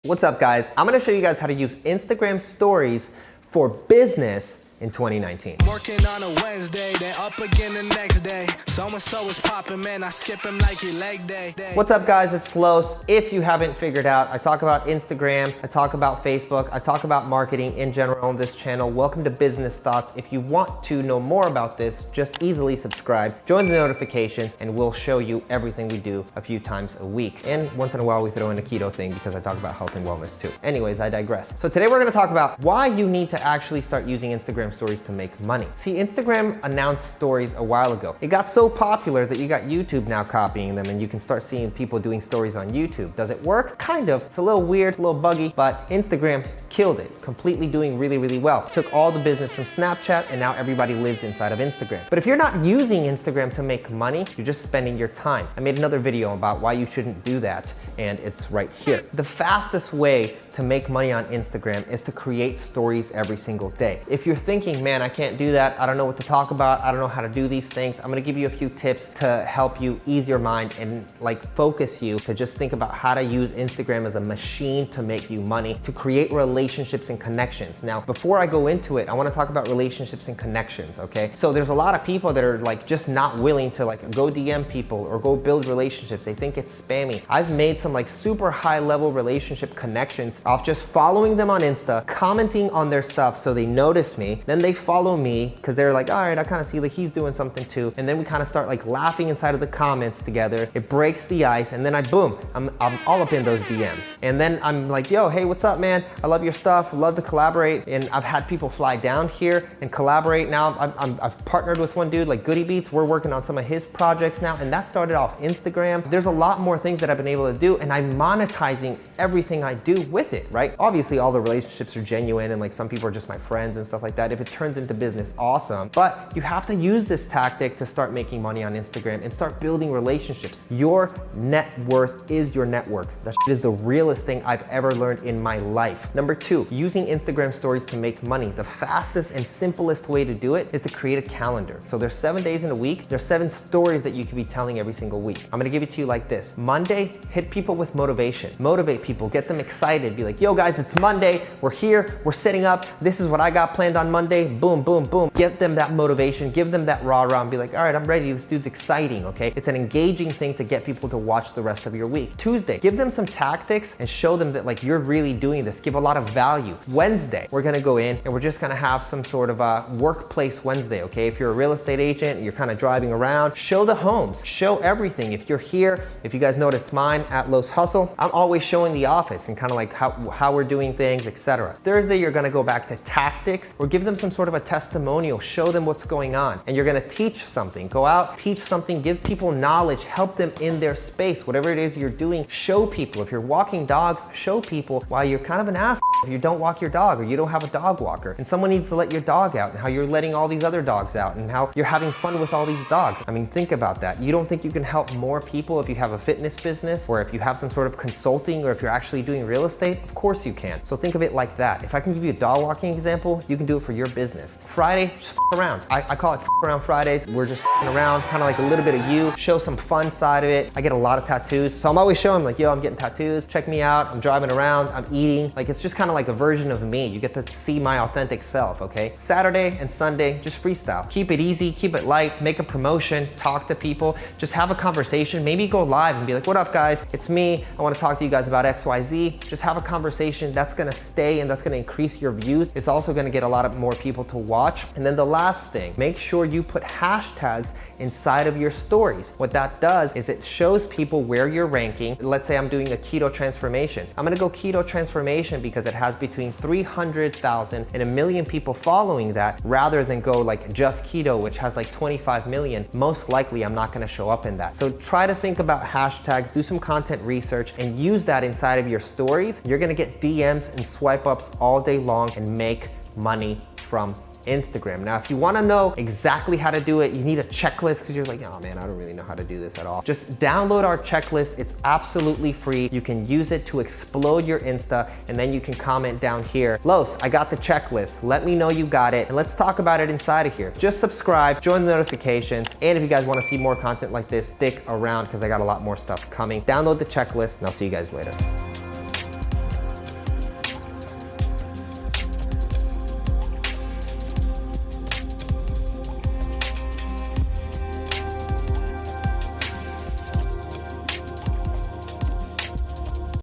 What's up, guys? I'm gonna show you guys how to use Instagram stories for business in 2019. Working on a Wednesday, then up again the next day. So-and-so is popping, man, I skip him like he leg day. What's up, guys? It's Los. If you haven't figured out, I talk about Instagram, I talk about Facebook, I talk about marketing in general on this channel. Welcome to Business Thoughts. If you want to know more about this, just easily subscribe, join the notifications, and we'll show you everything we do a few times a week. And once in a while, we throw in a keto thing because I talk about health and wellness too. Anyways, I digress. So today we're gonna talk about why you need to actually start using Instagram stories to make money. See, Instagram announced stories a while ago. It got so popular that you got YouTube now copying them, and you can start seeing people doing stories on YouTube. Does it work? Kind of. It's a little weird, a little buggy, but Instagram killed it, completely doing really, really well. Took all the business from Snapchat, and now everybody lives inside of Instagram. But if you're not using Instagram to make money, you're just spending your time. I made another video about why you shouldn't do that, and it's right here. The fastest way to make money on Instagram is to create stories every single day. If you're thinking, man, I can't do that, I don't know what to talk about, I don't know how to do these things, I'm gonna give you a few tips to help you ease your mind and focus you to just think about how to use Instagram as a machine to make you money, to create relationships and connections. Now, before I go into it, I wanna talk about relationships and connections, okay? So there's a lot of people that are just not willing to go DM people or go build relationships. They think it's spammy. I've made some super high level relationship connections off just following them on Insta, commenting on their stuff so they notice me, then they follow me because they're like, all right, I kind of see he's doing something too. And then we kind of start laughing inside of the comments together. It breaks the ice, and then I'm all up in those DMs. And then I'm like, yo, hey, what's up, man? I love your stuff, love to collaborate. And I've had people fly down here and collaborate. Now I've partnered with one dude, Goody Beats. We're working on some of his projects now, and that started off Instagram. There's a lot more things that I've been able to do, and I'm monetizing everything I do with it, right? Obviously, all the relationships are genuine, and some people are just my friends and stuff like that. If it turns into business, awesome. But you have to use this tactic to start making money on Instagram and start building relationships. Your net worth is your network. That is the realest thing I've ever learned in my life. Number two, using Instagram stories to make money. The fastest and simplest way to do it is to create a calendar. So there's 7 days in a week. There's 7 stories that you could be telling every single week. I'm gonna give it to you like this. Monday, hit people with motivation. Motivate people, get them excited. Be like, yo guys, it's Monday. We're here, we're setting up. This is what I got planned on Monday. Boom, boom, boom. Give them that motivation, give them that rah-rah, and be like, all right, I'm ready. This dude's exciting, okay? It's an engaging thing to get people to watch the rest of your week. Tuesday, give them some tactics and show them that you're really doing this. Give a lot of value. Wednesday, we're gonna go in and we're just gonna have some sort of a workplace Wednesday, okay? If you're a real estate agent and you're kind of driving around, show the homes, show everything. If you're here, if you guys notice mine at Los Hustle, I'm always showing the office and kind of how we're doing things, etc. Thursday, you're gonna go back to tactics or give them some sort of a testimonial, show them what's going on, and you're gonna teach something. Go out, teach something, give people knowledge, help them in their space. Whatever it is you're doing, show people. If you're walking dogs, show people why you're kind of an ass if you don't walk your dog or you don't have a dog walker and someone needs to let your dog out, and how you're letting all these other dogs out and how you're having fun with all these dogs. I mean, think about that. You don't think you can help more people if you have a fitness business or if you have some sort of consulting or if you're actually doing real estate? Of course you can. So think of it like that. If I can give you a dog walking example, you can do it for your business. Friday, just around. I call it around Fridays. We're just around, kind of a little bit of you, show some fun side of it. I get a lot of tattoos, so I'm always showing yo, I'm getting tattoos, check me out, I'm driving around, I'm eating. It's just kind of a version of me. You get to see my authentic self, okay? Saturday and Sunday, just freestyle. Keep it easy, keep it light, make a promotion, talk to people, just have a conversation, maybe go live and be like, what up guys, it's me, I wanna talk to you guys about XYZ. Just have a conversation. That's gonna stay and that's gonna increase your views. It's also gonna get a lot of more people to watch. And then the last thing, make sure you put hashtags inside of your stories. What that does is it shows people where you're ranking. Let's say I'm doing a keto transformation. I'm gonna go keto transformation because it has between 300,000 and 1 million people following that, rather than go just keto, which has 25 million. Most likely I'm not gonna show up in that. So try to think about hashtags, do some content research, and use that inside of your stories. You're gonna get DMs and swipe ups all day long and make money from Instagram. Now, if you wanna know exactly how to do it, you need a checklist because you're like, oh man, I don't really know how to do this at all. Just download our checklist. It's absolutely free. You can use it to explode your Insta, and then you can comment down here, Los, I got the checklist. Let me know you got it, and let's talk about it inside of here. Just subscribe, join the notifications, and if you guys wanna see more content like this, stick around because I got a lot more stuff coming. Download the checklist, and I'll see you guys later.